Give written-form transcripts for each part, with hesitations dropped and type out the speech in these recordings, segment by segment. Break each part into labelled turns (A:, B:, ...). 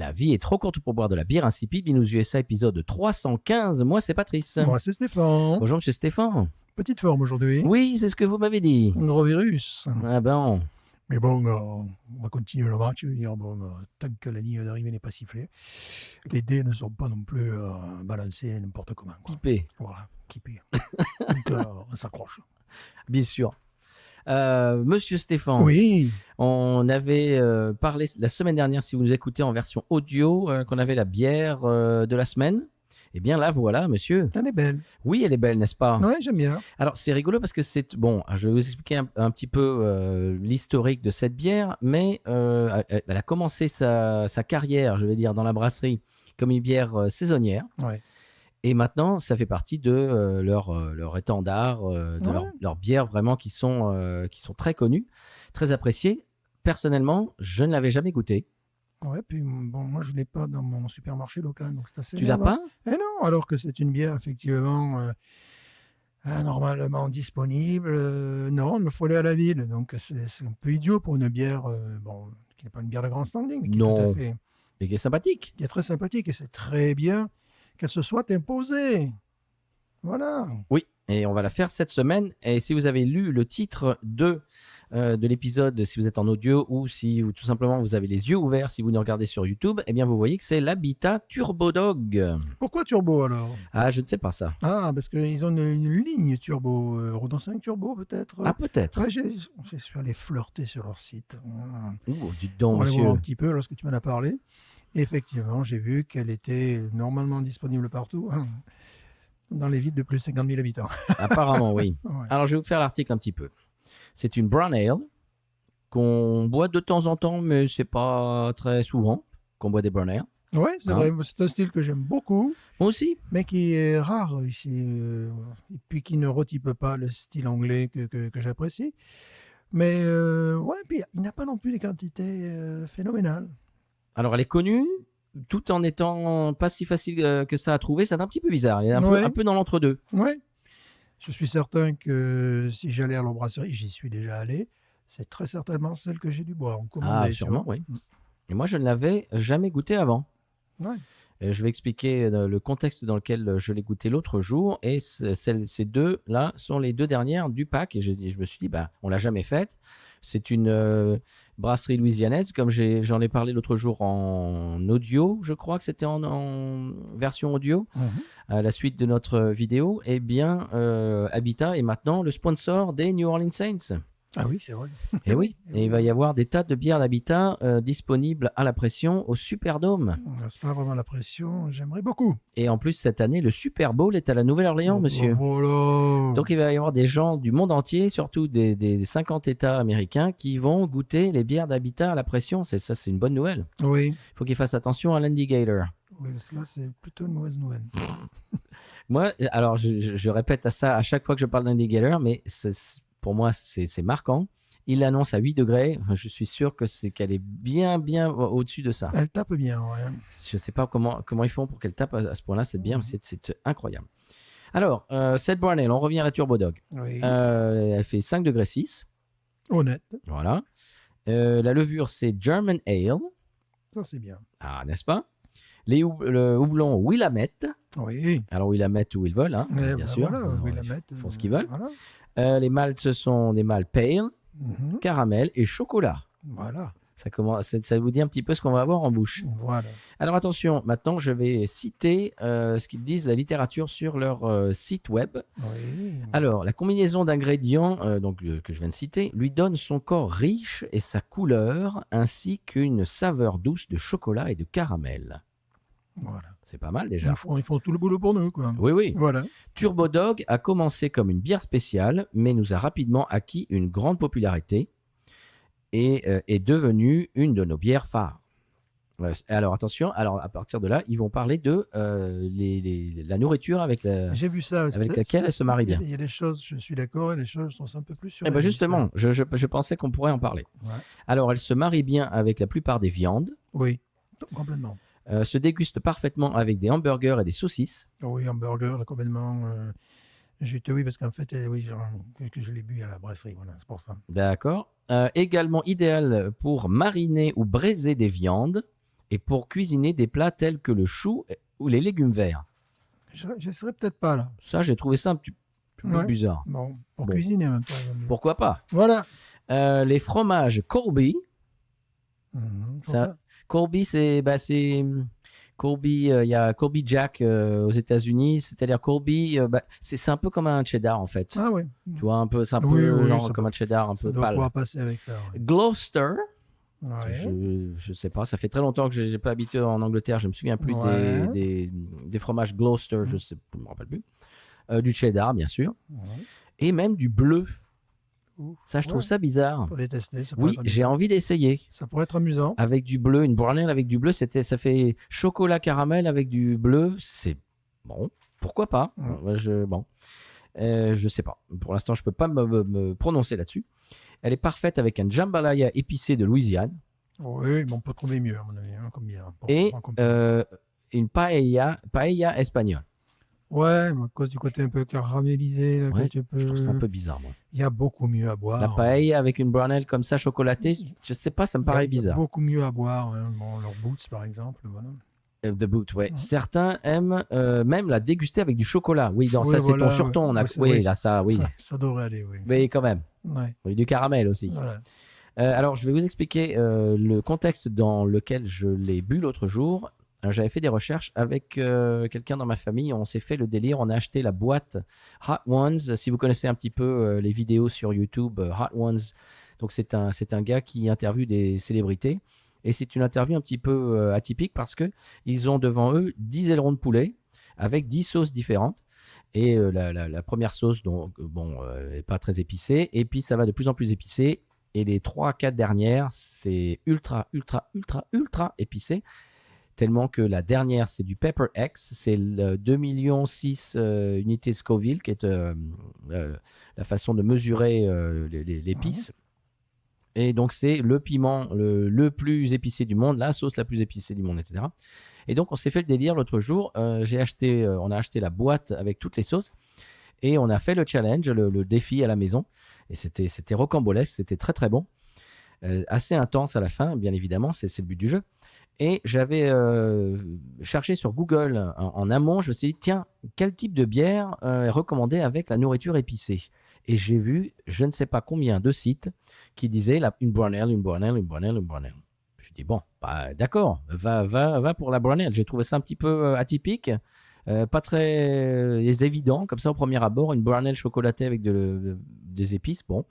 A: La vie est trop courte pour boire de la bière insipide. Binous USA, épisode 315. Moi, c'est Patrice.
B: Moi, c'est Stéphane.
A: Bonjour, monsieur Stéphane.
B: Petite forme aujourd'hui.
A: Oui, c'est ce que vous m'avez dit.
B: Un gros virus.
A: Ah ben,
B: Mais bon, on va continuer le match. Tant que la ligne d'arrivée n'est pas sifflée, les dés ne sont pas non plus balancés n'importe comment. Quoi.
A: pipé,
B: Voilà, qui pire. Donc, on s'accroche.
A: bien sûr. Monsieur Stéphane,
B: Oui.
A: on avait parlé la semaine dernière, si vous nous écoutez en version audio, qu'on avait la bière de la semaine. Eh bien là, voilà, monsieur.
B: Elle est belle.
A: Oui, elle est belle, n'est-ce pas?
B: Ouais, j'aime bien.
A: Alors, c'est rigolo parce que c'est... Bon, je vais vous expliquer un petit peu l'historique de cette bière, mais elle a commencé sa carrière, je vais dire, dans la brasserie comme une bière saisonnière.
B: Ouais.
A: Et maintenant, ça fait partie de leur étendard, de
B: Ouais.
A: leurs bières vraiment qui sont très connues, très appréciées. Personnellement, je ne l'avais jamais goûté.
B: Ouais, puis bon, moi je ne l'ai pas dans mon supermarché local, donc c'est assez
A: Tu l'as
B: énervant.
A: pas?
B: Eh non, alors que c'est une bière effectivement normalement disponible. Non, il me faut aller à la ville, donc c'est un peu idiot pour une bière qui n'est pas une bière de grand standing, mais qui est tout
A: Non.
B: à fait,
A: Mais qui est sympathique.
B: qui est très sympathique et c'est très bien qu'elle se soit imposée. Voilà.
A: Oui, et on va la faire cette semaine. Et si vous avez lu le titre de l'épisode, si vous êtes en audio ou si ou tout simplement vous avez les yeux ouverts, si vous nous regardez sur YouTube, eh bien vous voyez que c'est l'Habitat Turbo Dog.
B: Pourquoi Turbo alors?
A: Ah, je ne sais pas ça.
B: Ah, parce qu'ils ont une ligne Turbo, Rodon 5 Turbo peut-être.
A: Ah, peut-être.
B: Ouais, je suis allé flirter sur leur site.
A: Dites donc,
B: On va aller voir
A: monsieur.
B: un petit peu lorsque tu m'en as parlé. Et effectivement, j'ai vu qu'elle était normalement disponible partout, dans les villes de plus de 50 000 habitants.
A: Apparemment, oui.
B: Ouais.
A: Alors, je vais vous faire l'article un petit peu. C'est une brown ale qu'on boit de temps en temps, mais c'est pas très souvent qu'on boit des brown ale.
B: Ouais, c'est
A: Hein?
B: vrai, c'est un style que j'aime beaucoup,
A: Moi aussi.
B: mais qui est rare ici, et puis qui ne retype pas le style anglais que j'apprécie. Mais ouais, puis il n'a pas non plus des quantités phénoménales.
A: Alors, elle est connue, tout en étant pas si facile que ça à trouver. C'est un petit peu bizarre. Elle est
B: Ouais.
A: un peu dans l'entre-deux.
B: Ouais. Je suis certain que si j'allais à l'embrasserie, j'y suis déjà allé, c'est très certainement celle que j'ai dû boire en commandé.
A: Ah,
B: tu
A: sûrement,
B: vois.
A: oui. Et moi, je ne l'avais jamais goûté avant.
B: Ouais.
A: Et je vais expliquer le contexte dans lequel je l'ai goûté l'autre jour. Et ces deux-là sont les deux dernières du pack. Et je me suis dit, bah, on l'a jamais faite. C'est une brasserie louisianaise, comme j'en ai parlé l'autre jour en audio. Je crois que c'était en version audio.
B: Mhm.
A: À la suite de notre vidéo, eh bien, Habitat est maintenant le sponsor des New Orleans Saints.
B: Ah oui, c'est vrai.
A: Et oui, et il va y avoir des tas de bières d'Habitat disponibles à la pression au Superdome.
B: Ça, vraiment, la pression, j'aimerais beaucoup.
A: Et en plus, cette année, le Super Bowl est à la Nouvelle-Orléans, monsieur.
B: Voilà.
A: Donc, il va y avoir des gens du monde entier, surtout des 50 États américains, qui vont goûter les bières d'Habitat à la pression. Ça, c'est une bonne nouvelle.
B: Oui.
A: Il faut qu'ils fassent attention à l'indicator.
B: Oui, cela, c'est plutôt une mauvaise nouvelle.
A: Moi, alors, je répète à ça à chaque fois que je parle d'indicator, mais pour moi, c'est marquant. Il l'annonce à 8 degrés. Je suis sûr qu'elle est bien au-dessus de ça.
B: Elle tape bien, ouais.
A: Je ne sais pas comment ils font pour qu'elle tape à ce point-là. C'est bien, c'est incroyable. Alors, cette brown ale, on revient à la Turbo Dog.
B: Oui.
A: Elle fait 5 degrés 6.
B: Honnête.
A: Voilà. La levure, c'est German Ale.
B: Ça, c'est bien.
A: Ah, n'est-ce pas? Le houblon Willamette.
B: Oui.
A: Alors, Willamette où ils veulent, hein,
B: Eh
A: bien
B: ben
A: sûr.
B: voilà,
A: Alors,
B: Willamette,
A: ils font ce qu'ils veulent.
B: Voilà.
A: Les malts, ce sont des malts pale, caramel et chocolat.
B: Voilà.
A: Ça vous dit un petit peu ce qu'on va avoir en bouche.
B: Voilà.
A: Alors attention, maintenant je vais citer ce qu'ils disent la littérature sur leur site web.
B: Oui.
A: Alors, la combinaison d'ingrédients que je viens de citer lui donne son corps riche et sa couleur, ainsi qu'une saveur douce de chocolat et de caramel.
B: Voilà.
A: C'est pas mal déjà.
B: Ils font tout le boulot pour nous, quoi.
A: Oui, oui.
B: Voilà.
A: Turbo Dog a commencé comme une bière spéciale, mais nous a rapidement acquis une grande popularité et est devenue une de nos bières phares. Alors attention, à partir de là, ils vont parler de la nourriture avec
B: J'ai vu ça.
A: avec laquelle elle se marie bien.
B: Il y a des choses, je suis d'accord, et des choses sont un peu plus sur.
A: Eh ben justement, je pensais qu'on pourrait en parler.
B: Ouais.
A: Alors, elle se marie bien avec la plupart des viandes,
B: Oui, complètement.
A: se déguste parfaitement avec des hamburgers et des saucisses.
B: Oui, hamburger, là, complètement. Oui, parce qu'en fait, oui, que je l'ai bu à la brasserie, voilà, c'est pour ça.
A: D'accord. Également idéal pour mariner ou braiser des viandes et pour cuisiner des plats tels que le chou ou les légumes verts.
B: Je serais peut-être pas là.
A: Ça, j'ai trouvé ça un petit peu
B: Ouais.
A: bizarre.
B: Bon, pour
A: Bon.
B: cuisiner en même temps.
A: Pourquoi pas?
B: Voilà.
A: Les fromages Corby.
B: Pourquoi
A: Corby, c'est Corby. Il y a Corby Jack aux États-Unis, c'est-à-dire Corby. C'est un peu comme un cheddar en fait.
B: Ah oui.
A: Tu vois un peu, c'est un
B: Oui,
A: peu
B: oui,
A: genre
B: ça
A: comme
B: doit-
A: un cheddar un
B: Ça
A: peu
B: doit
A: pâle.
B: pouvoir passer avec ça. Ouais.
A: Gloucester.
B: Ouais.
A: Je sais pas, ça fait très longtemps que je n'ai pas habité en Angleterre, je me souviens plus
B: Ouais.
A: des fromages Gloucester, je me rappelle plus. Du cheddar, bien sûr,
B: Ouais.
A: et même du bleu.
B: Ouf.
A: Ça, je trouve
B: Ouais.
A: ça bizarre.
B: Faut les tester. Ça pourrait
A: Oui,
B: être
A: j'ai
B: amusant.
A: envie d'essayer.
B: Ça pourrait être amusant.
A: Avec du bleu, une brownelle avec du bleu, ça fait chocolat caramel avec du bleu, c'est bon, pourquoi pas. Je sais pas. Pour l'instant, je peux pas me prononcer là-dessus. Elle est parfaite avec un jambalaya épicé de Louisiane.
B: Oui, mais on peut trouver mieux, à mon avis, hein, comme bière. Bon,
A: Et
B: on comprend.
A: une paella espagnole.
B: Ouais, mais à cause du côté un peu caramélisé, là,
A: Ouais,
B: que tu
A: je trouve ça un
B: peux.
A: peu bizarre, moi.
B: Il y a beaucoup mieux à boire.
A: La paella avec une brownelle comme ça, chocolatée, je sais pas, ça me paraît
B: Il y a
A: bizarre.
B: beaucoup mieux à boire. Hein. Bon, leur Boots, par exemple. Voilà.
A: The boot, ouais.
B: Ouais.
A: Certains aiment même la déguster avec du chocolat. Oui,
B: Oui,
A: ça c'est
B: voilà,
A: ton surton.
B: ouais.
A: Oui, là ça, oui.
B: Ça devrait aller, oui.
A: Mais quand même.
B: Ouais.
A: Oui, du caramel aussi.
B: Voilà.
A: Alors, je vais vous expliquer le contexte dans lequel je l'ai bu l'autre jour. J'avais fait des recherches avec quelqu'un dans ma famille. On s'est fait le délire. On a acheté la boîte Hot Ones. Si vous connaissez un petit peu les vidéos sur YouTube, Hot Ones, donc c'est un gars qui interviewe des célébrités. Et c'est une interview un petit peu atypique parce qu'ils ont devant eux 10 ailerons de poulet avec 10 sauces différentes. Et la première sauce, donc, est pas très épicée. Et puis, ça va de plus en plus épicé. Et les 3-4 dernières, c'est ultra, ultra, ultra, ultra épicé. Tellement que la dernière, c'est du Pepper X. C'est le 2,6 millions unités Scoville, qui est la façon de mesurer l'épice. Et donc, c'est le piment le plus épicé du monde, la sauce la plus épicée du monde, etc. Et donc, on s'est fait le délire l'autre jour. On a acheté la boîte avec toutes les sauces et on a fait le challenge, le défi à la maison. Et c'était rocambolesque, c'était très, très bon. Assez intense à la fin, bien évidemment, c'est le but du jeu. Et j'avais cherché sur Google en amont. Je me suis dit, tiens, quel type de bière est recommandé avec la nourriture épicée? Et j'ai vu je ne sais pas combien de sites qui disaient une brownelle, une brownelle, une brownelle, une brownelle. Je dis bon, bah, d'accord, va pour la brownelle. J'ai trouvé ça un petit peu atypique, pas très évident, comme ça au premier abord, une brownelle chocolatée avec des épices, bon.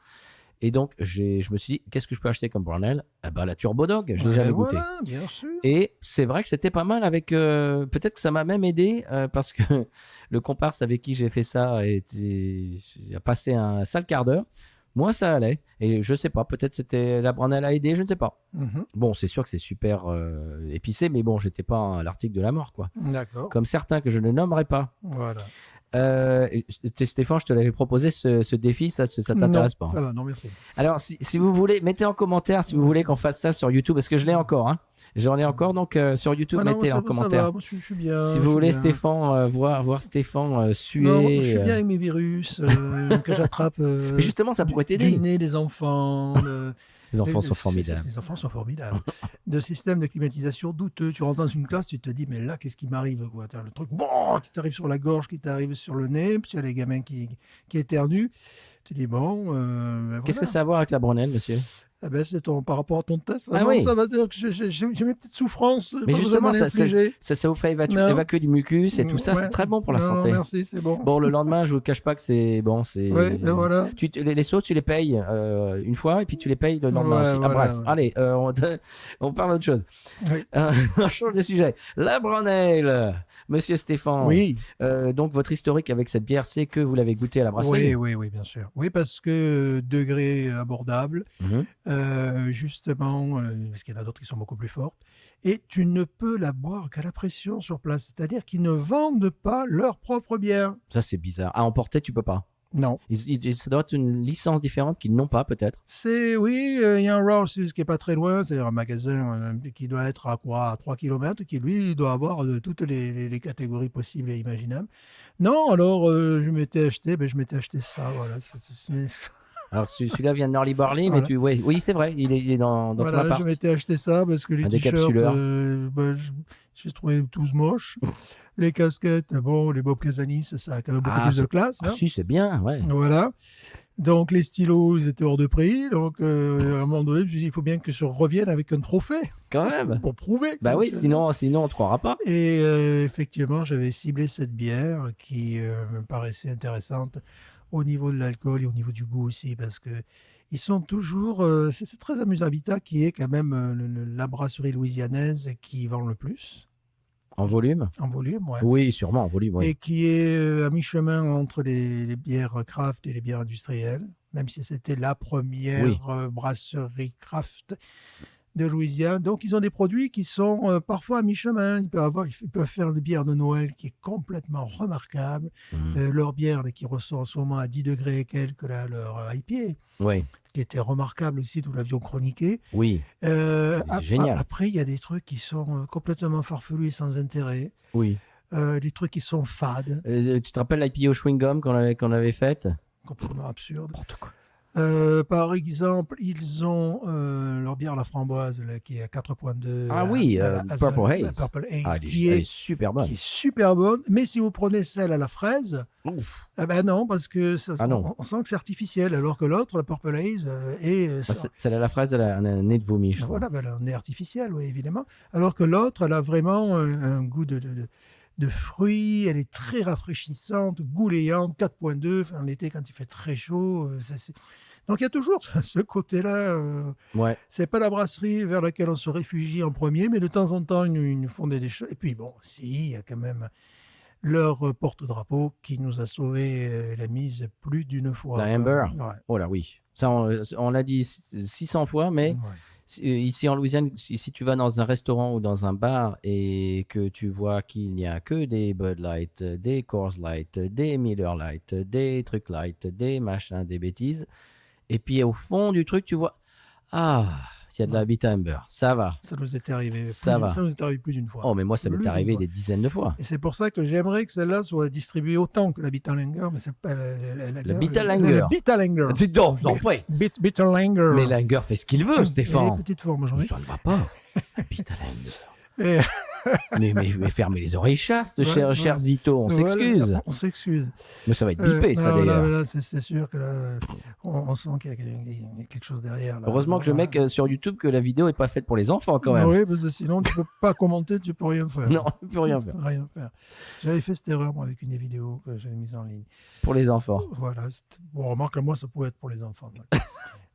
A: Et donc, je me suis dit, qu'est-ce que je peux acheter comme brownelle? La Turbo Dog, je l'ai jamais goûté.
B: Voilà, bien sûr.
A: Et c'est vrai que c'était pas mal avec... peut-être que ça m'a même aidé parce que le comparse avec qui j'ai fait ça a passé un sale quart d'heure. Moi, ça allait. Et je sais pas, peut-être c'était la brownelle a aidé, je ne sais pas. Bon, c'est sûr que c'est super épicé, mais bon, j'étais pas à l'article de la mort, quoi.
B: D'accord.
A: Comme certains que je ne nommerai pas.
B: Voilà.
A: Stéphane, je te l'avais proposé ce défi, ça t'intéresse pas?
B: Ça va, non, merci.
A: Alors, si vous voulez, mettez en commentaire si vous voulez qu'on fasse ça sur YouTube, parce que je l'ai encore. Hein. J'en ai encore, donc sur YouTube, mettez en commentaire.
B: Ça va, moi, je suis bien.
A: Si vous voulez, Stéphane, voir Stéphane suer.
B: Non, je suis bien avec mes virus que j'attrape.
A: Mais justement, ça pourrait t'aider.
B: Du nez des enfants.
A: Les enfants sont formidables.
B: Les enfants sont formidables. De système de climatisation douteux. Tu rentres dans une classe, tu te dis, mais là, qu'est-ce qui m'arrive, quoi? T'as le truc qui t'arrive sur la gorge, qui t'arrive sur le nez, puis tu as les gamins qui éternuent. Tu dis, bon.
A: Qu'est-ce que ça a à voir avec la brownelle, monsieur?
B: Eh ben, c'est par rapport à ton test.
A: Ah oui.
B: Ça va dire que j'ai mes petites souffrances.
A: Mais justement, ça vous ferait évacuer du mucus et tout ça.
B: Ouais.
A: C'est très bon pour la santé.
B: Merci, c'est bon.
A: Bon, le lendemain, je vous cache pas que c'est bon.
B: Ouais, ben voilà.
A: Les sauces, tu les payes une fois et puis tu les payes le lendemain aussi.
B: Voilà,
A: bref, allez, on parle d'autre chose.
B: Oui.
A: On change de sujet. La brownelle, monsieur Stéphane.
B: Oui.
A: Donc, votre historique avec cette bière, c'est que vous l'avez goûtée à la brasserie.
B: Oui, bien sûr. Oui, parce que degré abordable. Justement, parce qu'il y en a d'autres qui sont beaucoup plus fortes, et tu ne peux la boire qu'à la pression sur place, c'est-à-dire qu'ils ne vendent pas leur propre bière.
A: Ça, c'est bizarre. À emporter, tu peux pas.
B: Non.
A: Ça doit être une licence différente qu'ils n'ont pas, peut-être.
B: Il y a un Rouse's qui est pas très loin, c'est-à-dire un magasin qui doit être à 3 km, qui lui doit avoir de toutes les catégories possibles et imaginables. Non, alors je m'étais acheté ça, voilà.
A: Alors celui-là vient de Norly Barley, mais
B: Voilà.
A: oui, c'est vrai, il est dans ton
B: Voilà,
A: appart.
B: je m'étais acheté ça parce que les
A: Un
B: t-shirts,
A: décapsuleur.
B: j'ai trouvé tous moches. Les casquettes, bon, les Bob Casanis, ça a quand même beaucoup plus de classe. Hein.
A: Si, c'est bien, ouais.
B: Voilà. Donc les stylos, ils étaient hors de prix. Donc à un moment donné, je me suis dit, il faut bien que je revienne avec un trophée
A: Quand même.
B: pour prouver.
A: Bah
B: que
A: oui,
B: je-
A: sinon on ne te croira pas.
B: Et effectivement, j'avais ciblé cette bière qui me paraissait intéressante au niveau de l'alcool et au niveau du goût aussi, parce que ils sont toujours. C'est très amusant. Habitat qui est quand même la brasserie louisianaise qui vend le plus
A: En volume?
B: en volume, ouais.
A: Oui, sûrement en volume, oui.
B: Et qui est à mi-chemin entre les bières craft et les bières industrielles, même si c'était la première brasserie craft de Louisiane. Donc, ils ont des produits qui sont parfois à mi-chemin. Ils peuvent faire une bière de Noël qui est complètement remarquable. Leur bière là, qui ressort en ce moment à 10 degrés et quelques, là, leur IPA,
A: Oui,
B: qui était remarquable aussi, nous l'avions chroniqué.
A: oui, c'est génial.
B: Après, il y a des trucs qui sont complètement farfelus et sans intérêt.
A: Oui.
B: Des trucs qui sont fades,
A: Tu te rappelles l'IPA au chewing-gum qu'on avait faite?
B: complètement absurdes.
A: N'importe quoi.
B: Par exemple, ils ont leur bière la framboise là, qui est à 4,2.
A: Ah oui, Purple
B: la
A: Haze.
B: Purple Haze,
A: Ah,
B: qui
A: elle
B: est
A: est super bonne.
B: qui est super bonne. Mais si vous prenez celle à la fraise,
A: Ouf.
B: eh ben non, parce que
A: Ah non.
B: on sent que c'est artificiel, alors que l'autre, la Purple Haze,
A: Celle à la fraise, elle a un nez de vomi, je trouve.
B: voilà, ben, elle est artificielle, oui, évidemment. Alors que l'autre, elle a vraiment un goût de fruits, elle est très rafraîchissante, goulayante, 4,2. Enfin, en été, quand il fait très chaud, donc il y a toujours ce côté-là.
A: Ouais.
B: C'est pas la brasserie vers laquelle on se réfugie en premier, mais de temps en temps, ils nous font des choses. Et puis bon, si, il y a quand même leur porte-drapeau qui nous a sauvé la mise plus d'une fois.
A: La Amber.
B: Ouais.
A: Oh là, oui. Ça, on l'a dit 600 fois, mais ici en Louisiane, si tu vas dans un restaurant ou dans un bar et que tu vois qu'il n'y a que des Bud Light, des Coors Light, des Miller Light, des trucs light, des machins, des bêtises, et puis au fond du truc, tu vois, ah, il y a de la Habitat Amber, ça va.
B: Ça nous était arrivé.
A: Ça va.
B: Ça nous est arrivé plus d'une fois.
A: Oh, mais moi, ça m'est
B: Plus d'une
A: arrivé
B: fois.
A: des dizaines de fois.
B: Et c'est pour ça que j'aimerais que celle-là soit distribuée autant que la Bitterlanger, mais c'est pas
A: Le Bitterlanger.
B: La Bitterlanger.
A: Dis donc, je vous en prie.
B: Bitterlanger.
A: Mais Langer fait ce qu'il veut, Stéphane.
B: Les petites formes, j'en ai.
A: Ça ne va pas. Habitat Langer.
B: Et-
A: Mais fermez les oreilles chastes,
B: Ouais,
A: cher
B: ouais.
A: Zito, on
B: Voilà,
A: s'excuse.
B: on s'excuse.
A: Mais ça va être bipé, ça,
B: non,
A: d'ailleurs.
B: là, c'est sûr que là, on sent qu'il y a quelque chose derrière. Là.
A: Heureusement que je mets sur YouTube que la vidéo n'est pas faite pour les enfants, quand même.
B: Oui, parce que sinon, tu peux pas commenter, tu peux rien faire.
A: Non, on ne peut rien faire.
B: Rien faire. J'avais fait cette erreur, moi, avec une des vidéos que j'avais mise en ligne.
A: Pour les enfants.
B: Voilà. Bon, remarque, moi, ça pouvait être pour les enfants.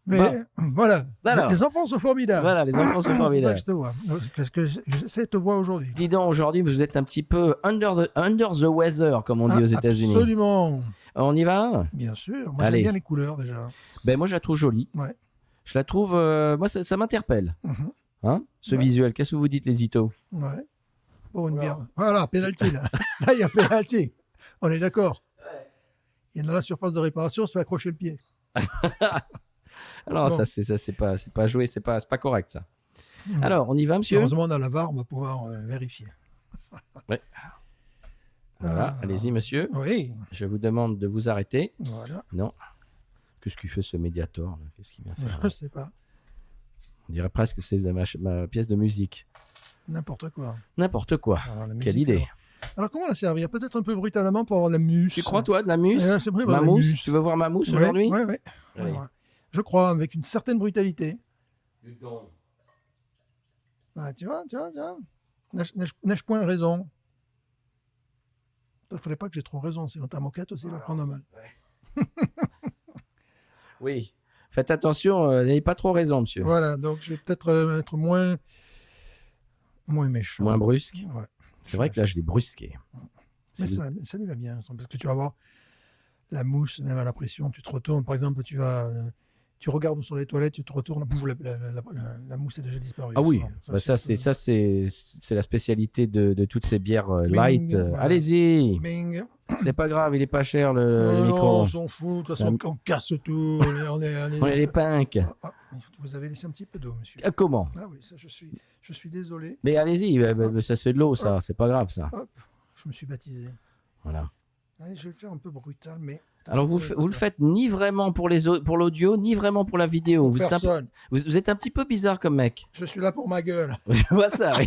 B: Mais
A: Bon.
B: voilà.
A: Alors.
B: Les enfants sont formidables.
A: Voilà, les enfants sont
B: C'est ça
A: formidables.
B: que je te vois. Qu'est-ce que j'essaie de te voir aujourd'hui.
A: Dis donc, aujourd'hui, vous êtes un petit peu under the weather, comme on dit aux États-Unis.
B: Absolument.
A: On y va?
B: Bien sûr. Moi,
A: Allez.
B: j'aime bien les couleurs, déjà.
A: Ben, moi, je la trouve jolie.
B: Ouais.
A: Je la trouve... moi, ça m'interpelle.
B: Mhm.
A: Hein, ce
B: Ouais.
A: visuel. Qu'est-ce que vous dites, les Zitos?
B: Ouais. Pour une bière. Voilà, penalty, là. Là, il y a penalty. On est d'accord. Il y a dans la surface de réparation, on se fait accrocher le pied.
A: Alors,
B: Bon.
A: ça, c'est pas joué, c'est pas correct, ça. Alors, on y va, monsieur?
B: Heureusement, dans la VAR, on va pouvoir vérifier.
A: Voilà, allez-y, monsieur.
B: Oui,
A: Je vous demande de vous arrêter.
B: voilà.
A: Non. Qu'est-ce qu'il fait, ce Mediator, là? Qu'est-ce qu'il vient faire?
B: Je sais pas.
A: On dirait presque que c'est ma pièce de musique.
B: N'importe quoi.
A: N'importe quoi.
B: Alors, la
A: Quelle
B: musique,
A: idée.
B: alors, comment la servir? Peut-être un peu brutalement pour avoir la mousse.
A: Tu crois, toi, de la mousse?
B: C'est vrai,
A: Ma
B: la
A: mousse?
B: mousse.
A: Tu veux voir ma mousse
B: Ouais,
A: aujourd'hui?
B: ouais, ouais.
A: Allez.
B: Ouais. Je crois, avec une certaine brutalité. Ah, tu vois. N'ai-je point raison? Il ne faudrait pas que j'ai trop raison, sinon ta moquette aussi va prendre mal.
A: Oui. Faites attention, n'ayez pas trop raison, monsieur.
B: Voilà, donc je vais peut-être être moins méchant.
A: Moins brusque.
B: Ouais.
A: C'est vrai que là, je l'ai brusqué.
B: Mais
A: C'est-
B: ça lui va bien, parce que tu vas voir la mousse, même à la pression, tu te retournes, par exemple, tu regardes sur les toilettes, tu te retournes, pouf, la mousse est déjà disparue.
A: Ah oui,
B: souvent.
A: c'est la spécialité de toutes ces bières
B: Bing,
A: light.
B: voilà.
A: Allez-y,
B: Bing.
A: c'est pas grave, il est pas cher le
B: Non,
A: micro.
B: on s'en fout, de toute façon, on casse tout. On est
A: les punks.
B: vous avez laissé un petit peu d'eau, monsieur.
A: Comment?
B: Ah oui, ça, je suis désolé.
A: Mais allez-y, ça se fait de l'eau, ça, c'est pas grave, ça.
B: Hop, je me suis baptisé.
A: Voilà.
B: Allez, je vais le faire un peu brutal, mais
A: Alors vous le faites ni vraiment pour pour l'audio, ni vraiment pour la vidéo. Vous êtes un petit peu bizarre comme mec.
B: Je suis là pour ma gueule.
A: Je vois ça, oui.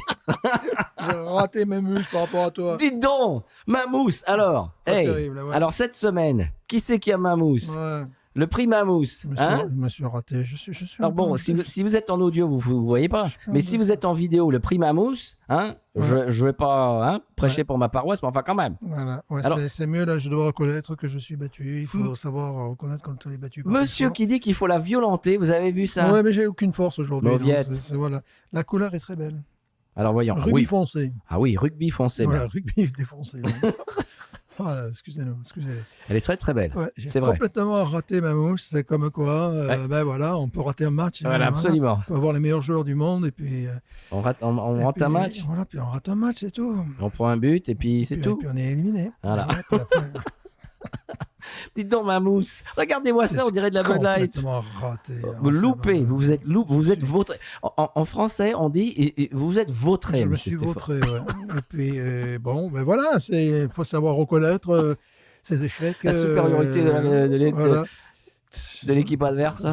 B: J'ai raté mes muscles par rapport à toi.
A: Dites donc, Mamousse, alors. Hey,
B: terrible, ouais.
A: Alors cette semaine, qui c'est qui a Mamousse?
B: Ouais.
A: Le prix Mamousse.
B: Je me suis raté. Je suis
A: alors bon, si vous êtes en audio, vous voyez pas. Mais si vous êtes en vidéo, le prix Mamousse, hein, je vais pas prêcher pour ma paroisse, mais enfin quand même.
B: Voilà. Ouais, alors, c'est mieux, là, je dois reconnaître que je suis battu. Il faut savoir reconnaître quand on est battu.
A: Monsieur qui dit qu'il faut la violenter, vous avez vu ça?
B: Ouais, mais j'ai aucune force aujourd'hui.
A: Voilà.
B: La couleur est très belle.
A: Alors voyons.
B: Rugby foncé.
A: Ah oui, rugby foncé.
B: Voilà, rugby défoncé. Voilà, excusez-nous.
A: Elle est très très belle.
B: Ouais, j'ai complètement raté ma mousse. C'est comme quoi, ben voilà, on peut rater un match.
A: Voilà, absolument.
B: On peut avoir les meilleurs joueurs du monde et puis.
A: On rate un match.
B: Voilà, puis on rate un match, c'est tout.
A: On prend un but et puis c'est tout.
B: Et puis on est éliminé.
A: Voilà. Dites donc, Mamousse, regardez-moi ça, on dirait de la Bud Light.
B: Complètement raté.
A: Vous loupez, vous êtes vautré. En français, on dit vous êtes vautré.
B: Je me suis vautré, ouais. Et puis, bon, ben voilà, il faut savoir reconnaître ses échecs.
A: La supériorité de l'équipe adverse.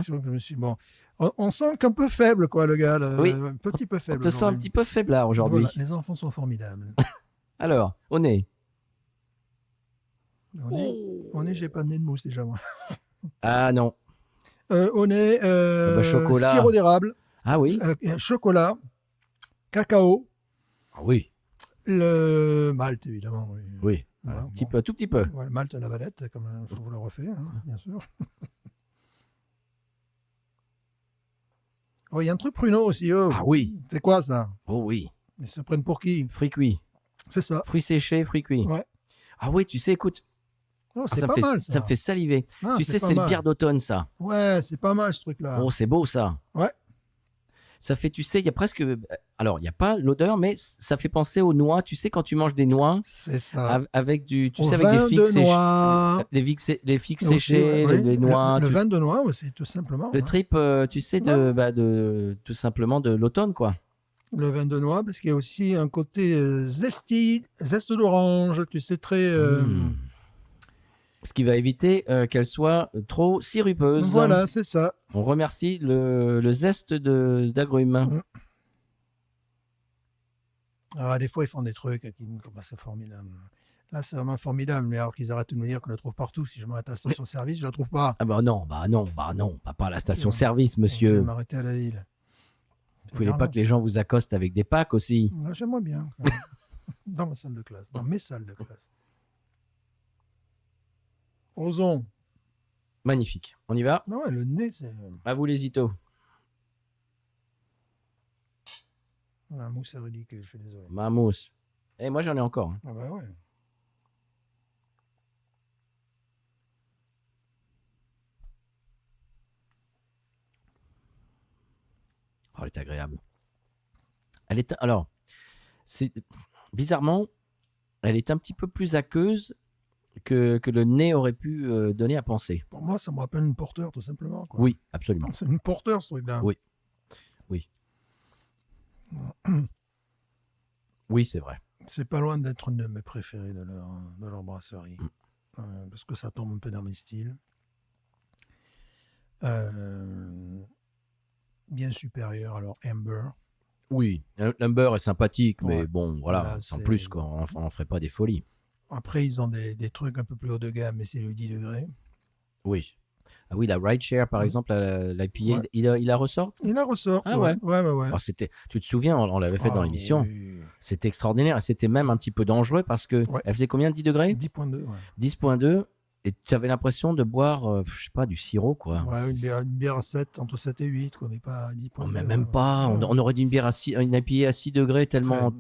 B: Bon, on sent qu'un peu faible, quoi, le gars. Là,
A: oui.
B: Un petit peu faible.
A: On te sent un petit peu faiblard aujourd'hui.
B: Voilà, les enfants sont formidables.
A: Alors, on est.
B: J'ai pas de nez de mousse déjà, moi.
A: Ah non.
B: On est
A: chocolat.
B: sirop d'érable.
A: Ah oui.
B: Chocolat, cacao.
A: Ah oui.
B: Le malt, évidemment.
A: Oui. Voilà, tout petit peu.
B: Voilà, malt à la valette, comme je vous le refais, bien sûr. Oh, il y a un truc pruneau aussi. Oh.
A: Ah oui.
B: C'est quoi ça?
A: Oh oui.
B: Ils se prennent pour qui?
A: Fruits cuits.
B: C'est ça.
A: Fruits séchés, fruits cuits.
B: Ouais.
A: Ah oui, tu sais, écoute.
B: Oh, c'est pas mal, ça.
A: Ça me fait saliver. Tu sais, c'est le bière d'automne, ça.
B: Ouais, c'est pas mal, ce truc-là.
A: Oh, c'est beau, ça.
B: Ouais.
A: Ça fait, tu sais, il y a presque... Alors, il n'y a pas l'odeur, mais ça fait penser aux noix. Tu sais, quand tu manges des noix...
B: C'est ça.
A: Avec du... Tu
B: au
A: sais, avec des figues
B: séchées.
A: Les figues séchées, les noix...
B: Le vin de noix, c'est tout simplement.
A: Le trip, tu sais, tout simplement de l'automne, quoi.
B: Le vin de noix, parce qu'il y a aussi un côté zeste d'orange, tu sais, très...
A: Ce qui va éviter qu'elle soit trop sirupeuse.
B: Voilà, c'est ça.
A: On remercie le zeste d'agrumes.
B: Alors, des fois, ils font des trucs qui me commencent à formidable. Là, c'est vraiment formidable, mais alors qu'ils arrêtent de me dire qu'on la trouve partout. Si je m'arrête à la station-service, je la trouve pas.
A: Ah bah non, pas à la station-service, monsieur.
B: Je vais m'arrêter à la ville.
A: Vous voulez pas que les gens vous accostent avec des packs aussi?
B: J'aimerais bien. Dans ma salle de classe, dans mes salles de classe. Osons.
A: Magnifique. On y va?
B: Non, ouais, le nez, c'est...
A: À vous les itos.
B: La mousse est ridicule, je suis désolé.
A: Ma mousse. Et moi, j'en ai encore.
B: Ah bah ouais.
A: Oh, elle est agréable. Alors, bizarrement, elle est un petit peu plus aqueuse que le nez aurait pu donner à penser.
B: Pour moi, ça me rappelle une porteur, tout simplement. Quoi.
A: Oui, absolument.
B: C'est une porteur, ce truc-là.
A: Oui. Oui, c'est vrai.
B: C'est pas loin d'être une de mes préférées de leur brasserie. Parce que ça tombe un peu dans mes styles. Bien supérieur à leur Amber.
A: Oui, l'Amber est sympathique, mais
B: ouais.
A: bon, voilà, sans plus, quoi. On n'en ferait pas des folies.
B: Après, ils ont des trucs un peu plus haut de gamme, mais c'est le 10 degrés.
A: Oui. Ah oui, la Rideshare, par exemple, l'IPA,
B: ouais.
A: il la ressort?
B: Il la ressort.
A: Ah ouais.
B: Ouais.
A: Alors, tu te souviens, on l'avait fait dans l'émission. Oui. C'était extraordinaire. C'était même un petit peu dangereux parce que elle faisait combien, 10 degrés?
B: 10.2. Ouais.
A: 10.2. Et tu avais l'impression de boire, je sais pas, du sirop, quoi.
B: Ouais, une bière à 7, entre 7 et 8, quoi, mais pas à 10 points.
A: Mais même pas. Ouais. On aurait dit une bière une IPA à 6 degrés tellement...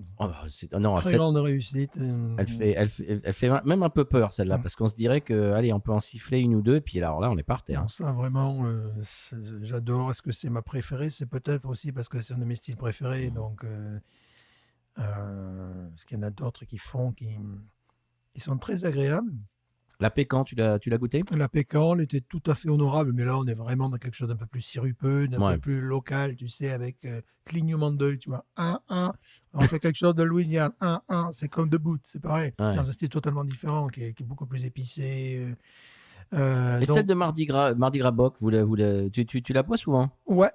B: Très grande réussite.
A: Elle fait même un peu peur, celle-là, parce qu'on se dirait que, allez, on peut en siffler une ou deux, et puis alors là, on est par terre.
B: Non, ça, vraiment, j'adore. Est-ce que c'est ma préférée? C'est peut-être aussi parce que c'est un de mes styles préférés, donc... parce qu'il y en a d'autres qui sont très agréables.
A: La pécan, tu l'as goûté?
B: La pécan, elle était tout à fait honorable, mais là, on est vraiment dans quelque chose d'un peu plus sirupeux, d'un peu plus local, tu sais, avec clignement d'œil, tu vois. On fait quelque chose de Louisiane. C'est comme The Boot, c'est pareil. Ouais. Dans un style totalement différent, qui est beaucoup plus épicé.
A: Et
B: Donc,
A: celle de Mardi Gras Bock, tu la bois souvent?
B: ouais,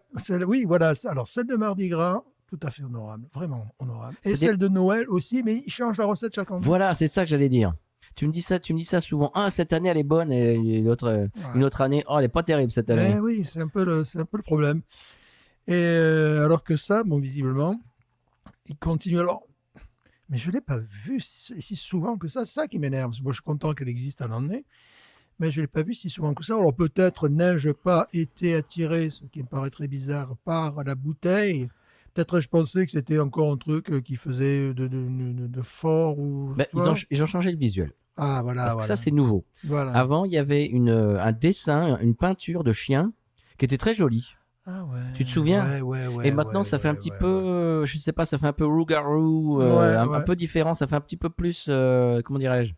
B: oui, voilà. Alors, celle de Mardi Gras, tout à fait honorable, vraiment honorable. Et
A: C'est des-
B: celle de Noël aussi, mais ils changent la recette chaque année.
A: Voilà, c'est ça que j'allais dire. Tu me dis ça souvent. Ah, cette année, elle est bonne, et une
B: Ouais.
A: autre année, oh, elle est pas terrible cette
B: Eh
A: année.
B: oui, c'est un peu le problème. Et alors que ça, bon, visiblement, il continue. Alors, mais je ne l'ai pas vu si souvent que ça. C'est ça qui m'énerve. Moi, je suis content qu'elle existe un année, mais je ne l'ai pas vu si souvent que ça. Alors peut-être n'ai-je pas été attiré, ce qui me paraît très bizarre, par la bouteille. Peut-être je pensais que c'était encore un truc qui faisait de fort ou
A: Ben,
B: tu vois.
A: ils ont changé le visuel.
B: Ah voilà,
A: Parce que ça,
B: voilà,
A: c'est nouveau.
B: voilà.
A: Avant, il y avait un dessin, une peinture de chien qui était très jolie.
B: Ah
A: Tu te
B: ouais,
A: souviens?
B: ouais, ouais,
A: Et
B: ouais,
A: maintenant,
B: ouais,
A: ça fait un
B: ouais,
A: petit
B: ouais,
A: peu,
B: ouais.
A: je sais pas, ça fait un peu rougarou,
B: Ouais,
A: un
B: ouais.
A: peu différent. Ça fait un petit peu plus, comment dirais-je,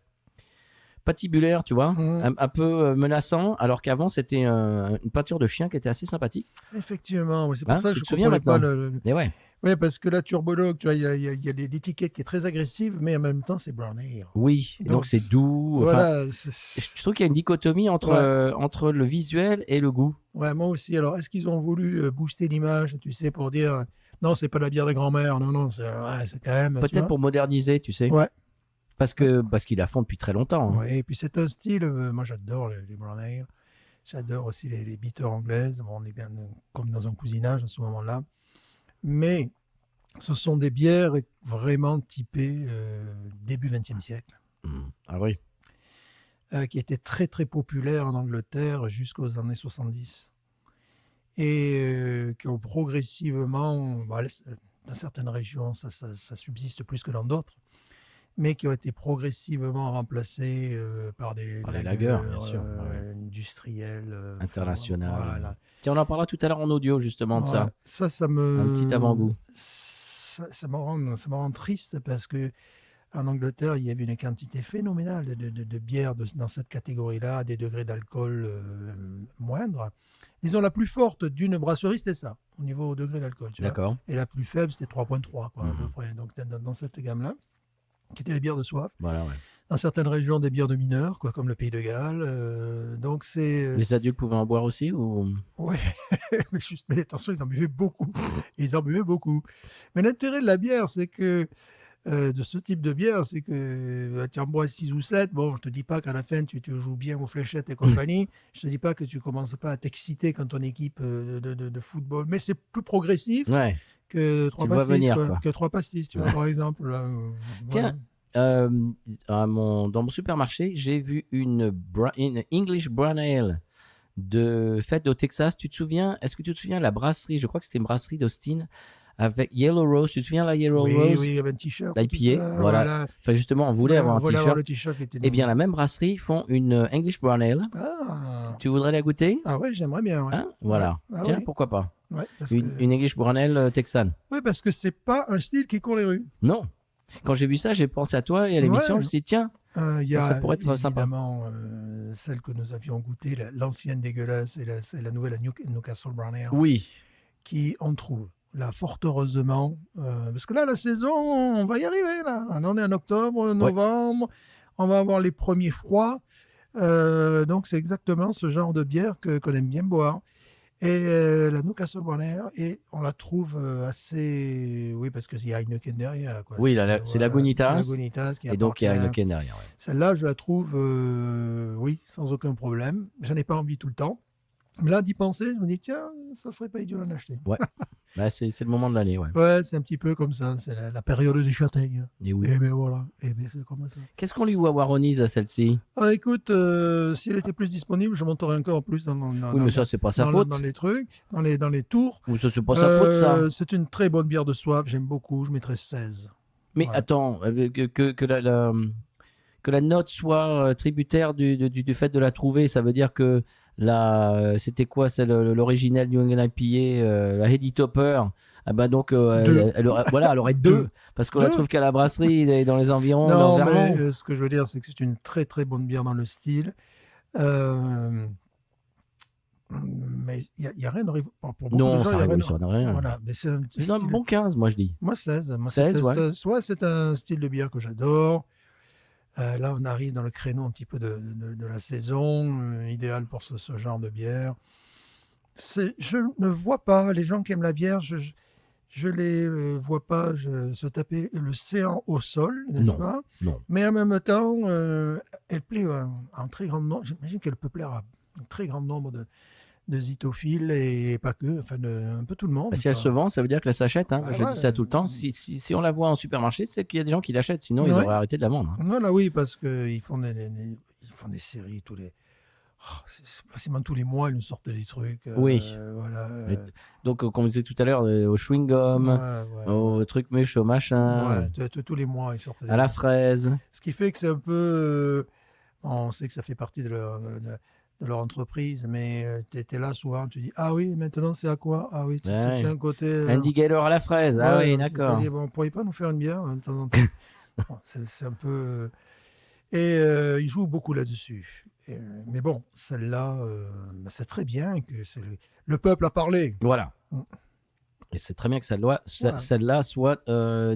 A: patibulaire, tu vois,
B: Mhm.
A: un peu menaçant. Alors qu'avant, c'était une peinture de chien qui était assez sympathique.
B: Effectivement, oui, c'est pour
A: Hein,
B: ça que
A: tu
B: je
A: te souviens
B: comprenais pas
A: maintenant? Et ouais.
B: Ouais, parce que la Turbologue, tu vois, il y a l'étiquette qui est très agressive, mais en même temps, c'est brown ale.
A: Oui. Et donc
B: Donc,
A: c'est doux. Enfin,
B: voilà.
A: je trouve qu'il y a une dichotomie
B: Ouais,
A: entre le visuel et le goût.
B: ouais, moi aussi. Alors, est-ce qu'ils ont voulu booster l'image, tu sais, pour dire non, c'est pas la bière de grand-mère, non, non, c'est quand même, tu
A: Peut-être
B: vois.
A: pour moderniser, tu sais.
B: Ouais, ouais,
A: Parce qu'ils la font depuis très longtemps, hein.
B: ouais. Et puis, c'est un style, moi, j'adore les brown ale. J'adore aussi les bitters anglaises. Bon, on est bien comme dans un cousinage à ce moment-là. Mais ce sont des bières vraiment typées début XXe siècle,
A: Ah oui.
B: qui étaient très très populaires en Angleterre jusqu'aux années 70 et qui ont progressivement, dans certaines régions ça subsiste plus que dans d'autres, mais qui ont été progressivement remplacées par des
A: Par les
B: lagers
A: lagers, bien sûr. Ouais, ouais.
B: industriels, enfin,
A: International.
B: voilà.
A: Tiens, on en parlera tout à l'heure en audio, justement, de
B: Ouais,
A: ça.
B: ça
A: Un petit
B: me
A: avant-goût.
B: ça me rend triste parce que en Angleterre, il y avait une quantité phénoménale de bières dans cette catégorie-là, à des degrés d'alcool moindres. Disons, la plus forte d'une brasserie, c'était ça, au niveau degré d'alcool, tu vois.
A: D'accord.
B: Et la plus faible, c'était 3,3, quoi, à peu
A: Mhm.
B: près. Donc, dans cette gamme-là, qui étaient les bières de soif.
A: Voilà, ouais.
B: Dans certaines régions, des bières de mineurs, quoi, comme le Pays de Galles. Donc, c'est...
A: Les adultes pouvaient en boire aussi ou...
B: ouais, mais attention, ils en buvaient beaucoup. Ils en buvaient beaucoup. Mais l'intérêt de la bière, c'est que de ce type de bière, c'est que tu en bois 6 ou 7. Bon, je te dis pas qu'à la fin, tu joues bien aux fléchettes et compagnie. Je te dis pas que tu commences pas à t'exciter quand ton équipe de football. Mais c'est plus progressif
A: Ouais,
B: que
A: tu
B: 3
A: le vois
B: pastis,
A: venir,
B: quoi.
A: quoi.
B: Que 3 pastis, tu vois, par exemple. Là, voilà.
A: Tiens, dans mon supermarché, j'ai vu une English Brown Ale de faite au Texas. Tu te souviens? Est-ce que tu te souviens la brasserie? Je crois que c'était une brasserie d'Austin avec Yellow Rose. Tu te souviens la Yellow
B: Oui,
A: Rose?
B: oui, il y avait un t-shirt et tout
A: L'IPA,
B: ça.
A: voilà.
B: Voilà.
A: Enfin, justement, on voulait
B: Ouais,
A: avoir
B: on
A: un
B: voulait avoir
A: t-shirt.
B: le t-shirt qui était
A: Eh bien,
B: mignon.
A: la même brasserie font une English Brown Ale.
B: Ah,
A: Tu voudrais la goûter?
B: ah ouais, j'aimerais bien, ouais.
A: Hein?
B: Ouais.
A: Voilà.
B: Ah
A: Tiens,
B: oui.
A: pourquoi pas?
B: Ouais, parce que...
A: Une English Brown Ale texane.
B: ouais, parce que c'est pas un style qui court les rues.
A: Non. Quand j'ai vu ça, j'ai pensé à toi et à l'émission. Je
B: Ouais.
A: me suis dit, tiens,
B: Il y
A: ça
B: a
A: pourrait être sympa.
B: évidemment celle que nous avions goûtée, l'ancienne dégueulasse et la nouvelle à Newcastle Brown Ale,
A: Oui.
B: qui on trouve là fort heureusement, parce que là la saison, on va y arriver là. Là, on est en octobre,
A: Ouais.
B: novembre, on va avoir les premiers froids, donc c'est exactement ce genre de bière qu'on aime bien boire. Et la Newcastle Brown Ale, et on la trouve assez, oui, parce qu'il y a Heineken derrière, quoi.
A: Oui,
B: C'est
A: c'est la
B: voilà, c'est la
A: Gonitas.
B: Gonitas qui
A: Et donc, il y a
B: appartient.
A: Heineken derrière. Ouais.
B: Celle-là, je la trouve, oui, sans aucun problème. J'en ai pas envie tout le temps. Mais là, d'y penser, je me dis, tiens, ça serait pas idiot d'en acheter.
A: Ouais. Bah, c'est le moment de l'année, ouais.
B: Ouais, c'est un petit peu comme ça. C'est la période des châtaignes.
A: Et oui.
B: Et ben voilà. Et ben c'est comme ça.
A: Qu'est-ce qu'on lui wawaronise à celle-ci?
B: Ah, écoute, si elle était plus disponible, je monterais encore plus
A: Oui, mais ça, c'est pas sa faute.
B: dans les trucs, dans les tours.
A: Ou ça, c'est pas sa faute, ça.
B: C'est une très bonne bière de soif. J'aime beaucoup. Je mettrais 16.
A: Mais
B: Ouais.
A: attends, que la note soit tributaire du fait de la trouver, ça veut dire que c'était quoi, c'est l'original New England IPA, la Heady Topper. Ah bah donc,
B: Deux.
A: elle aurait deux, parce qu'on la
B: Deux.
A: trouve qu'à la brasserie dans les environs, dans
B: Non, mais
A: Vermont.
B: ce que je veux dire, c'est que c'est une très très bonne bière dans le style. Euh, mais il y a rien de pour beaucoup
A: Non,
B: de gens,
A: ça
B: il y a rien.
A: révolutionne rien.
B: Voilà, mais c'est un
A: C'est un
B: style.
A: bon 15, moi je dis.
B: Moi 16. Moi,
A: 16, ouais.
B: soit c'est un style de bière que j'adore. Là, on arrive dans le créneau un petit peu de la saison, idéal pour ce genre de bière. Je ne vois pas les gens qui aiment la bière, je les vois pas se taper l'océan au sol, n'est-ce
A: Non,
B: pas?
A: non.
B: Mais en même temps, elle plaît à un très grand nombre. J'imagine qu'elle peut plaire à un très grand nombre de zitophiles et pas que, enfin un peu tout le monde.
A: Si elle
B: quoi.
A: se vend, ça veut dire qu'elle s'achète. Hein.
B: Bah
A: Je
B: ouais,
A: dis ça tout le temps. Si on la voit en supermarché, c'est qu'il y a des gens qui l'achètent. Sinon, ils
B: ouais.
A: auraient arrêté de la vendre. Hein.
B: Voilà, oui, parce qu'ils font ils font des séries tous les. C'est facilement tous les mois, ils nous sortent des trucs.
A: Oui.
B: Voilà.
A: Donc, comme on disait tout à l'heure, au chewing-gum, au truc mûche, au machin,
B: tous les mois, ils sortent
A: à la fraise.
B: Ce qui fait que c'est un peu. On sait que ça fait partie de leur entreprise, mais tu étais là souvent, tu dis ah oui, maintenant c'est à quoi? Ah oui, tu as un côté.
A: Andy Gaylor à la fraise. Ah oui, d'accord.
B: Tu dis, bon, on pourrait pas nous faire une bière de temps en temps. Bon, c'est un peu. Et ils jouent beaucoup là-dessus. Mais bon, celle-là, c'est très bien que le peuple a parlé.
A: Voilà. Et c'est très bien que celle-là soit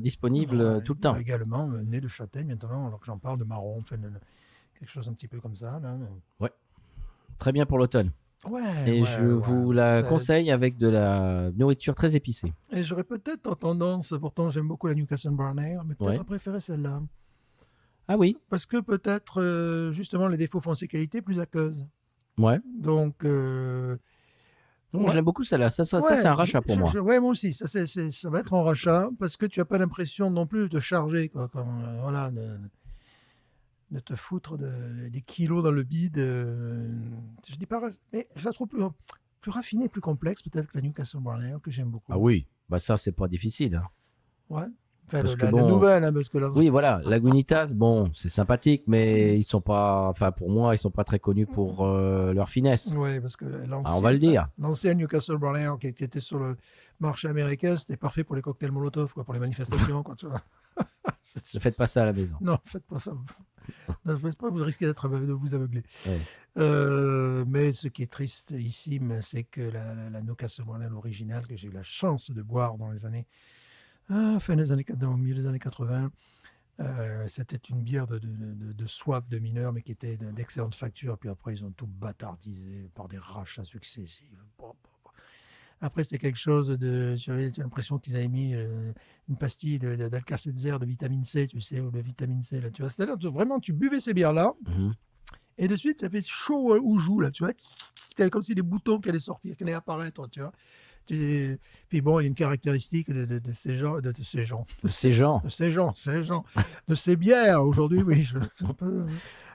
A: disponible tout le temps.
B: Également, nez de châtaigne maintenant, alors que j'en parle de marron, enfin, quelque chose un petit peu comme ça. Là.
A: Ouais. Très bien pour l'automne.
B: Ouais.
A: Je vous la conseille avec de la nourriture très épicée.
B: Et j'aurais peut-être tendance, pourtant j'aime beaucoup la Newcastle Brown Ale, mais peut-être à préférer celle-là.
A: Ah oui.
B: Parce que peut-être, justement, les défauts font ses qualités plus aqueuses.
A: Ouais.
B: Donc.
A: J'aime beaucoup celle-là. Ça c'est un rachat pour moi.
B: Ouais, moi aussi. Ça va être un rachat parce que tu n'as pas l'impression non plus de te charger, quoi, voilà, de te foutre des kilos dans le bide. Je dis pas, mais je la trouve plus raffinée, plus complexe, peut-être que la Newcastle Brown Ale, que j'aime beaucoup.
A: Ah oui. Bah ça, c'est pas difficile. Hein.
B: Ouais. Enfin, la nouvelle, hein, parce que là,
A: oui, voilà, Lagunitas, bon, c'est sympathique, mais ils sont pas, enfin pour moi, ils sont pas très connus pour leur finesse.
B: Oui, parce que
A: on va le dire.
B: L'ancien Newcastle Brown Ale qui était sur le marché américain, c'était parfait pour les cocktails Molotov, quoi, pour les manifestations, quoi, tu vois.
A: Ne faites pas ça à la maison.
B: Non, faites pas ça. Ne faites pas, vous risquez de vous aveugler.
A: Ouais.
B: Mais ce qui est triste ici, c'est que la Newcastle Brown Ale originale, que j'ai eu la chance de boire dans les années. Au milieu des années 80, c'était une bière de soif de mineur, mais qui était d'excellente facture. Puis après, ils ont tout bâtardisé par des rachats successifs. Après, c'était quelque chose de. J'avais l'impression qu'ils avaient mis une pastille d'Alka-Seltzer de vitamine C, tu sais, ou de vitamine C. Là, tu vois. C'est-à-dire, vraiment, tu buvais ces bières-là, et de suite, ça fait chaud aux joues, là, tu vois. C'était comme si des boutons qui allaient sortir, qui allaient apparaître, tu vois. Puis bon, il y a une caractéristique de ces bières. Aujourd'hui, oui,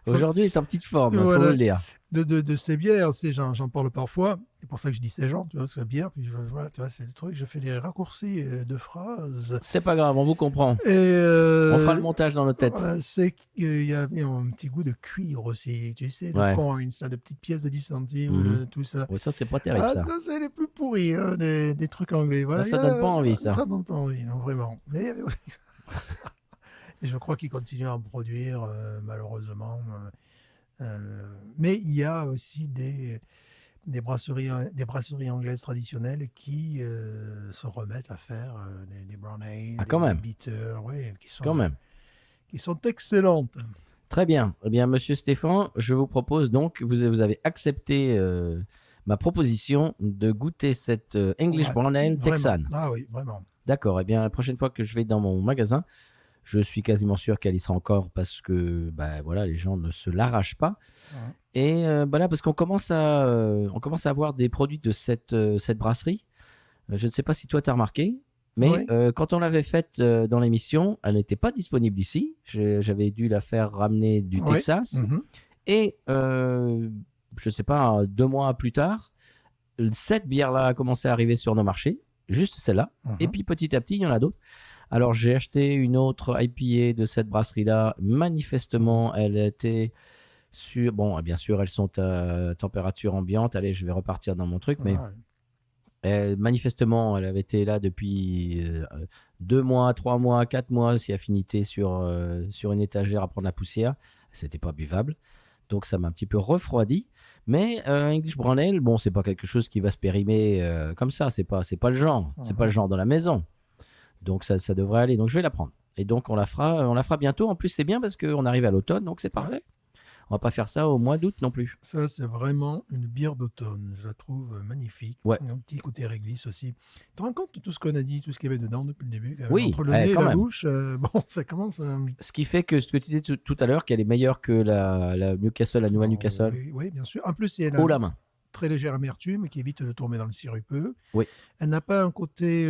A: aujourd'hui, il est en petite forme, il faut le dire.
B: De ces bières, j'en parle parfois. C'est pour ça que je dis ces gens, tu vois, c'est la bière. Puis voilà, tu vois, c'est le truc. Je fais des raccourcis de phrases.
A: C'est pas grave, on vous comprend. On fera le montage dans notre tête.
B: Voilà, c'est qu'il y avait un petit goût de cuivre aussi, tu sais, de coins, de petites pièces de 10 centimes, tout ça.
A: Ouais, ça, c'est pas terrible, ça.
B: Ça, c'est les plus pourris, hein, des trucs anglais. Voilà,
A: ça donne pas envie, ça.
B: Ça donne pas envie, non, vraiment. Mais et je crois qu'ils continuent à en produire, malheureusement. Mais il y a aussi des brasseries anglaises traditionnelles qui se remettent à faire des brown ale, des bitters, qui sont excellentes.
A: Très bien. Eh bien, monsieur Stéphane, je vous propose donc, vous avez accepté ma proposition de goûter cette English Brown Ale texane.
B: Ah oui, vraiment.
A: D'accord. Eh bien, la prochaine fois que je vais dans mon magasin, je suis quasiment sûr qu'elle y sera encore parce que voilà, les gens ne se l'arrachent pas. Et là, parce qu'on commence à avoir des produits de cette brasserie. Je ne sais pas si toi, tu as remarqué, mais quand on l'avait faite dans l'émission, elle n'était pas disponible ici. J'avais dû la faire ramener du Texas. Et je ne sais pas, 2 mois plus tard, cette bière-là a commencé à arriver sur nos marchés, juste celle-là. Et puis petit à petit, il y en a d'autres. Alors, j'ai acheté une autre IPA de cette brasserie-là. Manifestement, elle était sur... Bon, bien sûr, elles sont à température ambiante. Allez, je vais repartir dans mon truc. Mais manifestement, elle avait été là depuis 2 mois, 3 mois, 4 mois, si affinité sur une étagère à prendre la poussière. C'était pas buvable. Donc, ça m'a un petit peu refroidi. Mais English Brown Ale, bon, c'est pas quelque chose qui va se périmer comme ça. C'est pas le genre. C'est pas le genre de la maison. Donc, ça devrait aller. Donc, je vais la prendre. Et donc, on la fera bientôt. En plus, c'est bien parce qu'on arrive à l'automne, donc c'est parfait. On va pas faire ça au mois d'août non plus.
B: Ça, c'est vraiment une bière d'automne. Je la trouve magnifique.
A: Ouais.
B: Un petit côté réglisse aussi. Tu te rends compte de tout ce qu'on a dit, tout ce qu'il y avait dedans depuis le début quand même.
A: Oui,
B: Entre le nez et
A: quand
B: la
A: même.
B: bouche, bon, ça commence à...
A: Ce qui fait que ce que tu disais tout à l'heure, qu'elle est meilleure que la Newcastle, la nouvelle Newcastle.
B: Oui, oui, bien sûr. En plus, elle
A: Haut
B: a
A: la
B: une
A: main.
B: très légère amertume qui évite de tomber dans le sirupeux.
A: Oui.
B: Elle n'a pas un côté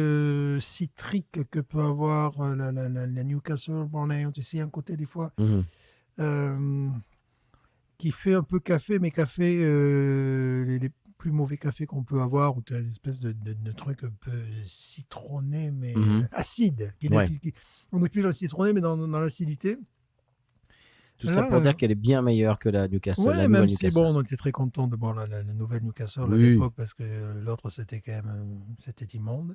B: citrique que peut avoir la Newcastle Brown Ale. Tu sais, un côté des fois... qui fait un peu café, mais café, les plus mauvais cafés qu'on peut avoir, où tu as une espèce de truc un peu citronné, mais acide. On n'est plus dans le citronné, mais dans l'acidité.
A: Tout ça pour dire qu'elle est bien meilleure que la Newcastle.
B: Ouais,
A: la
B: même
A: nouvelle
B: si,
A: Newcastle.
B: bon, on était très content de voir la nouvelle Newcastle à
A: Oui.
B: l'époque, parce que l'autre, c'était quand même c'était immonde.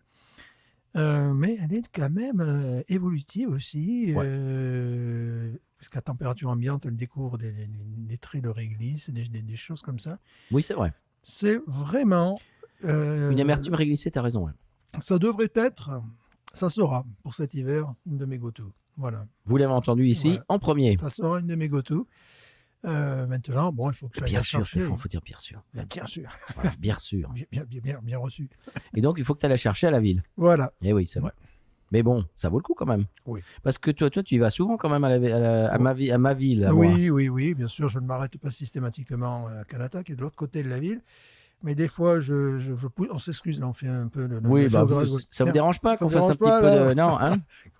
B: Mais elle est quand même évolutive aussi, parce qu'à température ambiante, elle découvre des traits de réglisse, des choses comme ça.
A: Oui, c'est vrai.
B: C'est vraiment...
A: Une amertume réglissée, tu as raison. Ouais.
B: Ça devrait être, ça sera pour cet hiver, une de mes go-to. Voilà.
A: Vous l'avez entendu ici en premier.
B: Ça sera une de mes go-to. Maintenant, bon, il faut que j'aille
A: bien
B: la
A: sûr,
B: chercher.
A: il faut dire bien sûr.
B: Bien sûr.
A: Voilà, bien sûr.
B: Bien reçu.
A: Et donc, il faut que tu ailles la chercher à la ville.
B: Voilà.
A: Et oui, c'est vrai. Mais bon, ça vaut le coup quand même.
B: Oui.
A: Parce que toi, tu y vas souvent quand même à ma ville. À moi.
B: Oui, bien sûr. Je ne m'arrête pas systématiquement à Kanata, qui est de l'autre côté de la ville. Mais des fois, je pousse, on s'excuse, là, on fait un peu
A: oui, ça vous dérange pas qu'on fasse un petit peu de... Non, hein.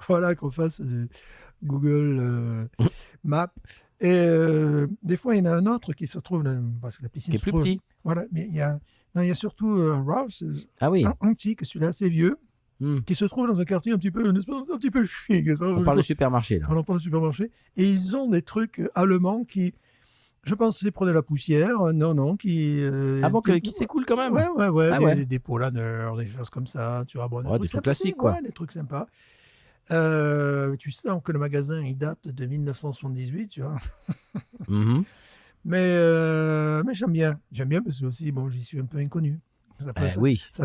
B: Voilà, qu'on fasse Google Maps. Et des fois, il y en a un autre qui se trouve, parce que la piscine
A: qui est plus petit.
B: Voilà, mais il y a surtout un Rouse,
A: un
B: antique, celui-là assez vieux, qui se trouve dans un quartier un petit peu chic.
A: On parle de supermarché, là.
B: On parle de supermarché. Et ils ont des trucs allemands qui... Je pensais prenaient la poussière, non, qui...
A: qui s'écoule quand même.
B: Ouais, des Polaner, des choses comme ça, tu vois. Bon,
A: des trucs classiques, quoi.
B: Ouais, des trucs sympas. Tu sens que le magasin, il date de 1978, tu vois. Mais j'aime bien. J'aime bien parce que aussi, bon, j'y suis un peu inconnu. Ça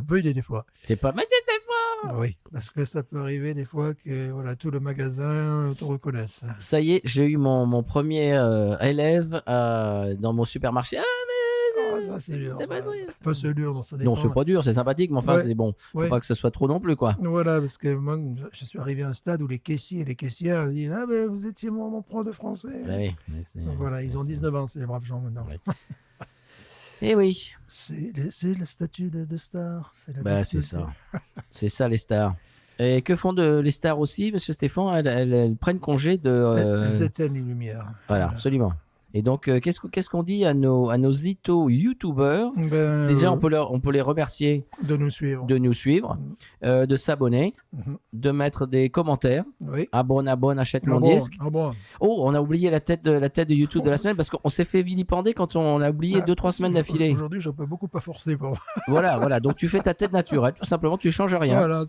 B: peut aider des fois.
A: C'est pas... Mais c'est fort.
B: Oui, parce que ça peut arriver des fois que voilà, tout le magasin te reconnaisse.
A: Ça y est, j'ai eu mon premier élève dans mon supermarché. Ah, mais
B: ça, c'est dur.
A: C'est pas dur.
B: Enfin, c'est dur, non, ça dépend.
A: Non, c'est pas dur, c'est sympathique, mais enfin, c'est bon. Faut pas que ce soit trop non plus, quoi.
B: Voilà, parce que moi, je suis arrivé à un stade où les caissiers et les caissières disent « Ah, ben, vous étiez mon pro de français. »
A: Oui,
B: donc voilà, ils ont 19 ans, c'est les braves gens maintenant.
A: Oui. Et oui.
B: C'est le statut de star.
A: C'est ça. C'est ça, les stars. Et que font les stars aussi, monsieur Stéphane? Elles prennent congé de...
B: Elles éteignent les lumières.
A: Voilà, absolument. Et donc, qu'est-ce qu'on dit à nos youtubeurs? Déjà, on peut les remercier
B: de nous suivre,
A: de s'abonner, de mettre des commentaires.
B: Oui.
A: Abonne, achète mon disque. Oh, on a oublié la tête de YouTube de la semaine parce qu'on s'est fait vilipender quand on a oublié 2-3 semaines d'affilée.
B: Aujourd'hui, je peux beaucoup pas forcer pour.
A: Voilà. Donc, tu fais ta tête naturelle, tout simplement, tu changes rien.
B: Voilà,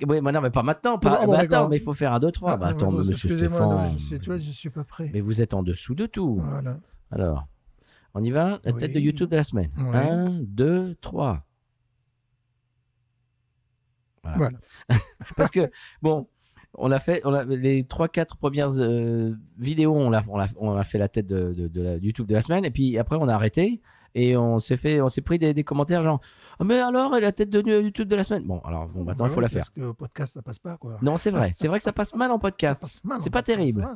A: oui, mais non, mais pas maintenant. Attends, mais il faut faire un 2-3. Attends, monsieur Stéphane.
B: Tu vois, je suis pas prêt.
A: Mais vous êtes en dessous de tout.
B: Voilà.
A: Alors, on y va. La tête de YouTube de la semaine. 1, 2, 3. Voilà. Parce que, bon, on a les 3-4 premières vidéos, on a fait la tête de la YouTube de la semaine. Et puis après, on a arrêté. Et on s'est pris des commentaires genre « Mais alors, la tête de YouTube de la semaine ?» Bon, alors, maintenant, il faut la faire.
B: Parce que au podcast, ça passe pas, quoi.
A: Non, c'est vrai. C'est vrai que ça passe mal en podcast. C'est pas terrible.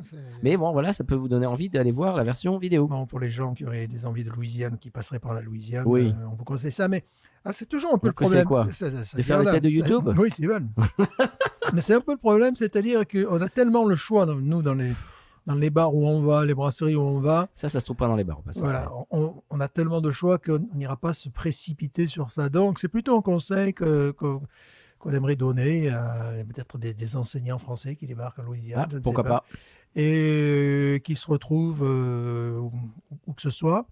A: Mais bon, voilà, ça peut vous donner envie d'aller voir la version vidéo.
B: Bon, pour les gens qui auraient des envies de Louisiane, qui passeraient par la Louisiane,
A: oui.
B: On vous conseille ça. Mais c'est toujours un peu le problème.
A: C'est quoi de faire la tête de YouTube?
B: Oui, c'est bon. Mais c'est un peu le problème, c'est-à-dire qu'on a tellement le choix, nous, dans les bars où on va, les brasseries où on va.
A: Ça se trouve pas dans les bars.
B: Voilà, on a tellement de choix qu'on n'ira pas se précipiter sur ça. Donc, c'est plutôt un conseil qu'on aimerait donner à peut-être des enseignants français qui débarquent en Louisiane.
A: Ah, pourquoi pas.
B: Et qui se retrouvent où que ce soit,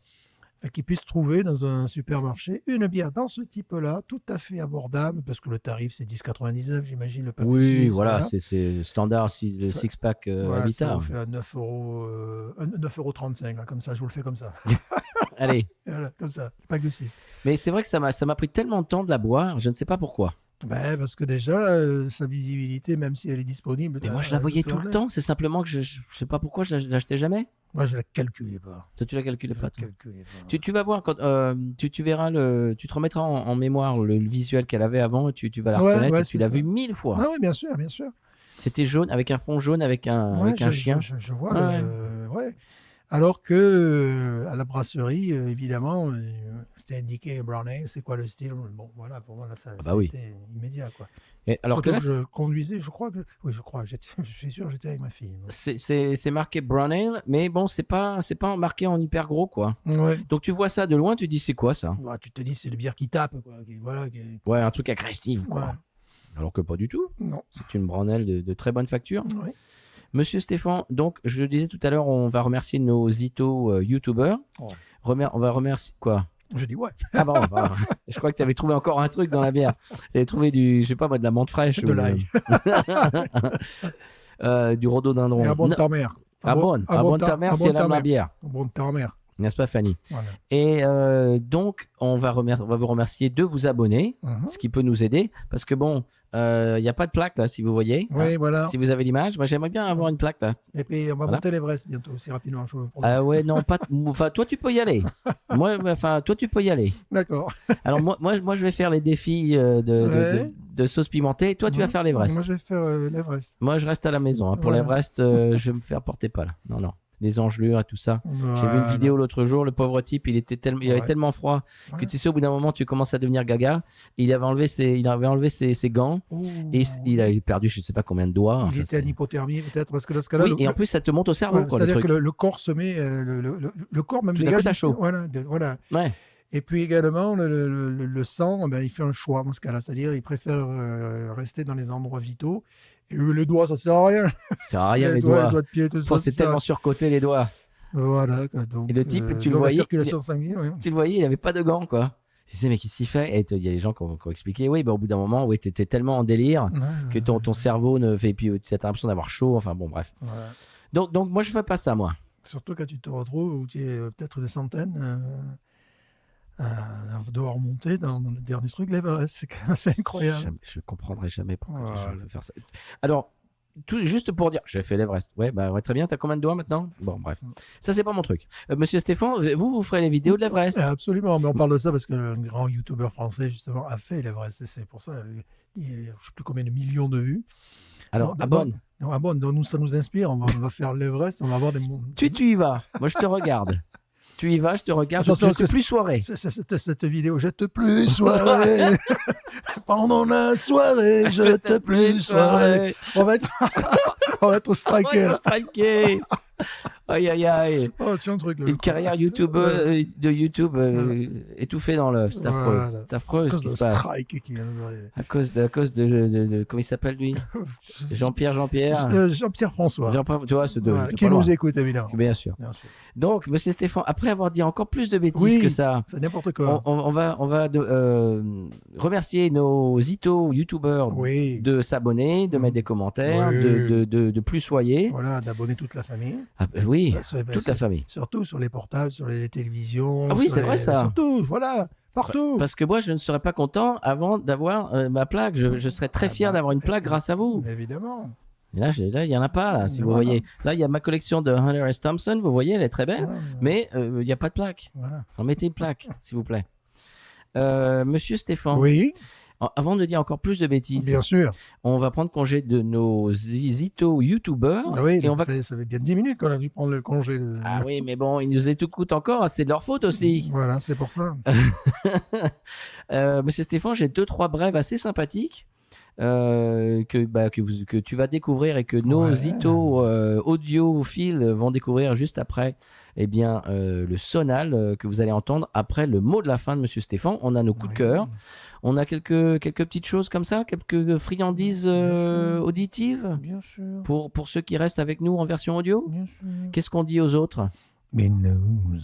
B: qui puissent trouver dans un supermarché une bière dans ce type-là, tout à fait abordable, parce que le tarif, c'est 10,99, j'imagine, le pack de Suisse.
A: Oui, voilà, c'est standard, le six-pack à
B: ça vous fait à 9,35 €, comme ça, je vous le fais comme ça.
A: Allez.
B: Voilà, comme ça, le pack de 6.
A: Mais c'est vrai que ça m'a pris tellement de temps de la boire, je ne sais pas pourquoi.
B: Ben, parce que déjà, sa visibilité, même si elle est disponible,
A: Mais moi, je la voyais tout le temps. C'est simplement que je sais pas pourquoi je l'achetais jamais.
B: Moi, je la calculais pas.
A: Toi, tu la calcules
B: Je
A: pas,
B: la
A: toi.
B: calculais pas.
A: Tu vas voir quand tu verras tu te remettras en mémoire le visuel qu'elle avait avant. Tu vas la
B: Ouais,
A: reconnaître.
B: ouais,
A: Et tu
B: c'est
A: l'as
B: ça.
A: vu 1000 fois.
B: Ah oui, bien sûr, bien sûr.
A: C'était jaune avec un fond jaune avec
B: Ouais,
A: un chien.
B: je vois
A: Ouais.
B: ouais. Alors que à la brasserie, évidemment, c'était indiqué brown ale, c'est quoi le style? Bon, voilà, pour moi, là, ça
A: bah oui.
B: a été immédiat, quoi.
A: Et alors
B: Surtout
A: que là,
B: je conduisais, je crois que... Oui, je suis sûr, j'étais avec ma fille.
A: c'est marqué brown ale, mais bon, c'est pas marqué en hyper gros, quoi.
B: Ouais.
A: Donc tu vois ça de loin, tu dis c'est quoi ça?
B: Ouais, tu te dis, c'est le bière qui tape, quoi. Voilà,
A: Ouais, un truc agressif, quoi.
B: Ouais.
A: Alors que pas du tout.
B: Non.
A: C'est une brown ale de très bonne facture.
B: Ouais.
A: Monsieur Stéphane, donc je le disais tout à l'heure, on va remercier nos Zito youtubeurs.
B: Oh.
A: On va remercier quoi?
B: Je dis ouais.
A: Ah bon, je crois que tu avais trouvé encore un truc dans la bière. Tu avais trouvé je sais pas moi, de la menthe fraîche.
B: De l'ail.
A: Du rhododendron.
B: Et un bon de ta mère.
A: Un bon de ta mère si elle aime la bière.
B: Un bon de ta mère.
A: N'est-ce pas, Fanny?
B: Voilà.
A: Et donc, on va vous remercier de vous abonner, ce qui peut nous aider. Parce que bon, il n'y a pas de plaque là, si vous voyez.
B: Oui, voilà.
A: Si vous avez l'image, moi j'aimerais bien avoir une plaque là.
B: Et puis, on va monter l'Everest bientôt, aussi rapidement.
A: Ah ouais, non, pas. Enfin, toi, tu peux y aller. Toi, tu peux y aller.
B: D'accord.
A: Alors, moi, je vais faire les défis de sauce pimentée. Toi, tu vas faire l'Everest.
B: Moi, je vais faire l'Everest.
A: Moi, je reste à la maison. Hein. Pour
B: Voilà.
A: l'Everest, je vais me faire porter pas là. Non, non. Les engelures et tout ça.
B: Voilà.
A: J'ai vu une vidéo l'autre jour, le pauvre type, il avait tellement froid que tu sais, au bout d'un moment, tu commences à devenir gaga. Il avait enlevé ses gants et il a perdu je ne sais pas combien de doigts.
B: Il était en hypothermie peut-être parce que dans ce cas-là.
A: Oui, et en plus, ça te monte au cerveau.
B: Voilà, c'est-à-dire que le corps se met, le corps même
A: tout d'un coup,
B: dégage.
A: t'as chaud.
B: Voilà.
A: Ouais.
B: Et puis également, le sang, ben, il fait un choix dans ce cas-là. C'est-à-dire il préfère rester dans les endroits vitaux. Et le doigt, ça sert à rien.
A: Ça sert à rien, les
B: Les
A: doigts.
B: doigts de pied, tout ça.
A: C'est tellement surcoté, les doigts.
B: Voilà. Donc,
A: Et le type, tu le
B: dans
A: voyais.
B: la circulation sanguine, ouais.
A: Tu le voyais, il n'avait pas de gants, quoi. Tu sais, mais qu'est-ce qu'il fait? Et il y a des gens qui ont expliqué, oui, bah, au bout d'un moment, oui, tu étais tellement en délire que ton cerveau ne fait. Et puis, tu as l'impression d'avoir chaud. Enfin, bon, bref.
B: Voilà.
A: Donc, moi, je fais pas ça, moi.
B: Surtout quand tu te retrouves où tu es peut-être des centaines à devoir monter dans le dernier truc, l'Everest. C'est quand même assez incroyable.
A: Je comprendrai jamais pourquoi je veux faire ça. Alors, juste pour dire, j'ai fait l'Everest. Ouais, très bien. T'as combien de doigts maintenant? Bon, bref. Ça, c'est pas mon truc. Monsieur Stéphane, vous ferez les vidéos de l'Everest?
B: Absolument. Mais on parle de ça parce qu'un grand youtubeur français, justement, a fait l'Everest. Et c'est pour ça, je ne sais plus combien de millions de vues.
A: Alors, abonne.
B: Donc, ça nous inspire. On va faire l'Everest. On va avoir des...
A: Tu y vas. Moi, je te regarde. Tu y vas, je te regarde.
B: Attention,
A: je plus soirée.
B: Cette vidéo, jette plus soirée. Pendant la soirée, jette plus soirée. On va être striké.
A: Striké. Aïe, aïe, aïe.
B: Oh, tiens, un truc.
A: Une carrière de YouTube étouffée dans l'œuf. C'est affreux.
B: Voilà.
A: C'est affreux ce qui se passe.
B: Strike qui vient nous arriver.
A: À cause de comment il s'appelle lui? Jean-Pierre.
B: Jean-Pierre François.
A: Tu vois, ce deux.
B: Voilà, qui nous écoute, évidemment.
A: Bien sûr. Donc, monsieur Stéphane, après avoir dit encore plus de bêtises que ça,
B: c'est n'importe quoi.
A: on va remercier nos youtubeurs de s'abonner, de mettre des commentaires, de plus soyer.
B: Voilà, d'abonner toute la famille.
A: Ah, oui, toute la famille.
B: Surtout sur les portables, sur les télévisions.
A: Ah oui, c'est vrai ça.
B: Surtout, voilà, partout.
A: Parce que moi, je ne serais pas content avant d'avoir ma plaque. Je serais très fier d'avoir une plaque grâce à vous.
B: Évidemment.
A: Et là, il n'y en a pas, là, si vous voyez. Là, il y a ma collection de Hunter S. Thompson, vous voyez, elle est très belle, mais il n'y a pas de plaque.
B: Voilà.
A: Alors, mettez une plaque, s'il vous plaît. Monsieur Stéphane.
B: Oui.
A: Avant de dire encore plus de bêtises,
B: bien sûr,
A: on va prendre congé de nos Zito youtubeurs.
B: Oui, et ça fait bien 10 minutes qu'on a dû prendre le congé.
A: Ah oui, mais bon, ils nous écoutent encore, c'est de leur faute aussi.
B: Voilà, c'est pour ça.
A: Monsieur Stéphane, j'ai 2-3 brèves assez sympathiques que tu vas découvrir et que nos Zito audiophiles vont découvrir juste après. Eh bien, le sonal que vous allez entendre après le mot de la fin de Monsieur Stéphane. On a nos coups de cœur. On a quelques petites choses comme ça, quelques friandises auditives.
B: Bien sûr.
A: Pour ceux qui restent avec nous en version audio.
B: Bien sûr.
A: Qu'est-ce qu'on dit aux autres?
B: Mais news.